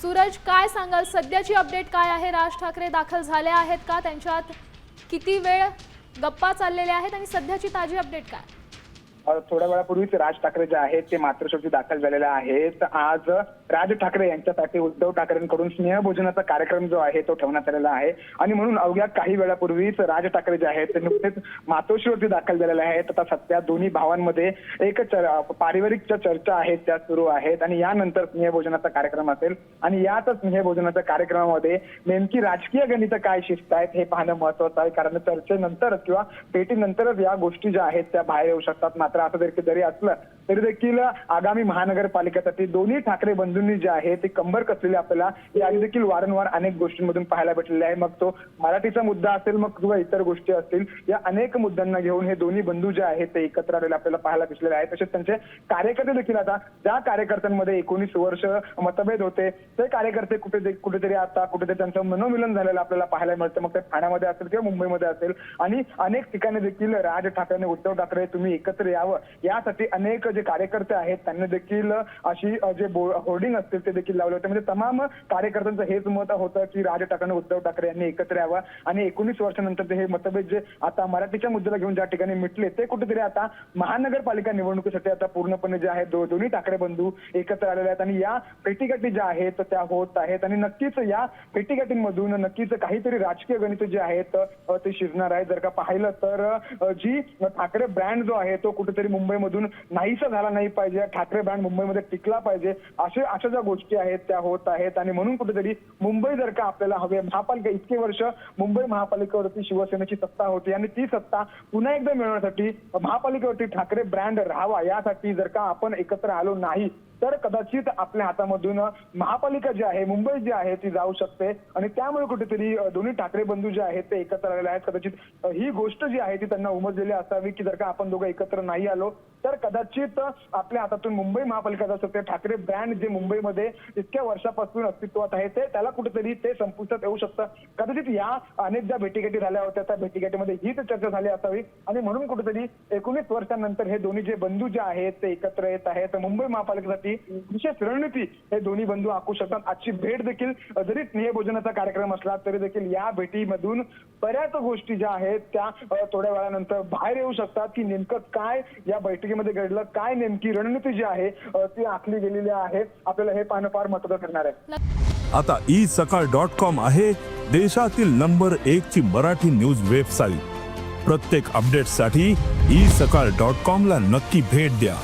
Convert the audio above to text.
सूरज, काय सांगाल, सध्याची अपडेट काय आहे? राज ठाकरे दाखल झाले आहेत का? त्यांच्यात किती वेळ गप्पा चाललेल्या आहेत आणि सध्याची ताजी अपडेट काय? थोड्या वेळापूर्वीच राज ठाकरे जे आहेत ते मातृशक्ती दाखल झालेले आहेत. आज राज ठाकरे यांच्यासाठी उद्धव ठाकरेंकडून स्नेहभोजनाचा कार्यक्रम जो आहे तो ठेवण्यात आलेला आहे आणि म्हणून अवघ्या काही वेळापूर्वीच राज ठाकरे जे आहेत ते नुकतेच मातोश्रीवरती दाखल झालेले आहेत. आता सध्या दोन्ही भावांमध्ये एक पारिवारिक चर्चा आहेत त्या सुरू आहेत आणि यानंतर स्नेहभोजनाचा कार्यक्रम असेल आणि याच स्नेहभोजनाच्या कार्यक्रमामध्ये नेमकी राजकीय गणित काय शिस्त आहेत हे पाहणं महत्वाचं आहे, कारण चर्चेनंतर किंवा भेटीनंतरच या गोष्टी ज्या आहेत त्या बाहेर येऊ शकतात. मात्र असं जरी असलं तरी देखील आगामी महानगरपालिकेसाठी दोन्ही ठाकरे बंधूंनी जे आहे ते कंबर कसलेले आपल्याला याआधी देखील वारंवार अनेक गोष्टींमधून पाहायला भेटलेले आहे. मग तो मराठीचा मुद्दा असेल मग किंवा इतर गोष्टी असतील, या अनेक मुद्द्यांना घेऊन हे दोन्ही बंधू जे आहेत ते एकत्र आलेले आपल्याला पाहायला दिसलेले आहेत. तसेच त्यांचे कार्यकर्ते देखील आता ज्या कार्यकर्त्यांमध्ये 19 वर्ष मतभेद होते ते कार्यकर्ते कुठेतरी त्यांचं मनोमिलन झालेलं आपल्याला पाहायला मिळतं. मग ते ठाण्यामध्ये असेल किंवा मुंबईमध्ये असेल आणि अनेक ठिकाणी देखील राज ठाकरे आणि उद्धव ठाकरे तुम्ही एकत्र यावं यासाठी अनेक जे कार्यकर्ते आहेत त्यांनी देखील अशी जे होर्डिंग असतील ते देखील लावले होते. म्हणजे तमाम कार्यकर्त्यांचं हेच मत होतं की राज ठाकरे आणि उद्धव ठाकरे यांनी एकत्र यावं आणि 19 वर्षानंतर हे मतभेद जे आता मराठीच्या मुद्द्याला घेऊन ज्या ठिकाणी मिटले ते कुठेतरी आता महानगरपालिका निवडणुकीसाठी आता पूर्णपणे जे आहे दोन्ही ठाकरे बंधू एकत्र आलेले आहेत आणि या भेटीगाठी ज्या आहेत त्या होत आहेत आणि नक्कीच या भेटीगाठींमधून नक्कीच काहीतरी राजकीय गणित जे आहेत ते शिजणार आहे. जर का पाहिलं तर जी ठाकरे ब्रँड जो आहे तो कुठेतरी मुंबईमधून नाहीसा झाला नाही पाहिजे, ठाकरे ब्रँड मुंबईमध्ये टिकला पाहिजे, अशा ज्या गोष्टी आहेत त्या होत आहेत आणि म्हणून कुठेतरी मुंबई जर का आपल्याला हवे, महापालिका इतके वर्ष मुंबई महापालिकेवरती शिवसेनेची सत्ता होती आणि ती सत्ता पुन्हा एकदा मिळवण्यासाठी महापालिकेवरती ठाकरे ब्रँड राहावा यासाठी जर का आपण एकत्र आलो नाही तर कदाचित आपल्या हातामधून महापालिका जी आहे मुंबई जी आहे ती जाऊ शकते आणि त्यामुळे कुठेतरी दोन्ही ठाकरे बंधू जे आहेत ते एकत्र आलेले आहेत. कदाचित ही गोष्ट जी आहे ती त्यांना उमजलेली असावी की जर का आपण दोघं एकत्र नाही आलो तर कदाचित आपल्या हातातून मुंबई महापालिका जाऊ शकते. ठाकरे ब्रँड जे मुंबईमध्ये इतक्या वर्षापासून अस्तित्वात आहे ते त्याला कुठेतरी ते संपुष्टात येऊ शकतं. कदाचित या अनेक ज्या भेटीगाठी झाल्या होत्या त्या भेटीगाठीमध्ये हीच चर्चा झाली असावी आणि म्हणून कुठेतरी 19 वर्षांनंतर हे दोन्ही जे बंधू जे आहेत ते एकत्र येत आहेत. मुंबई महापालिकेसाठी विशेष रणनीती हे दोन्ही बंधू आखू शकतात. आजची भेट देखील जरी स्नेहभोजनाचा कार्यक्रम असला तरी देखील या भेटीमधून बऱ्याच गोष्टी ज्या आहेत त्या थोड्या वेळानंतर बाहेर येऊ शकतात की नेमकं काय या बैठकीमध्ये घडलं, काय नेमकी रणनीती जी आहे ती आखली गेलेली आहे. आपल्याला हे पाहणं फार महत्त्वाचं ठरणार आहे. आता isakal.com आहे देशातील नंबर 1 ची मराठी न्यूज वेबसाईट. प्रत्येक अपडेटसाठी isakal.com ला नक्की भेट द्या.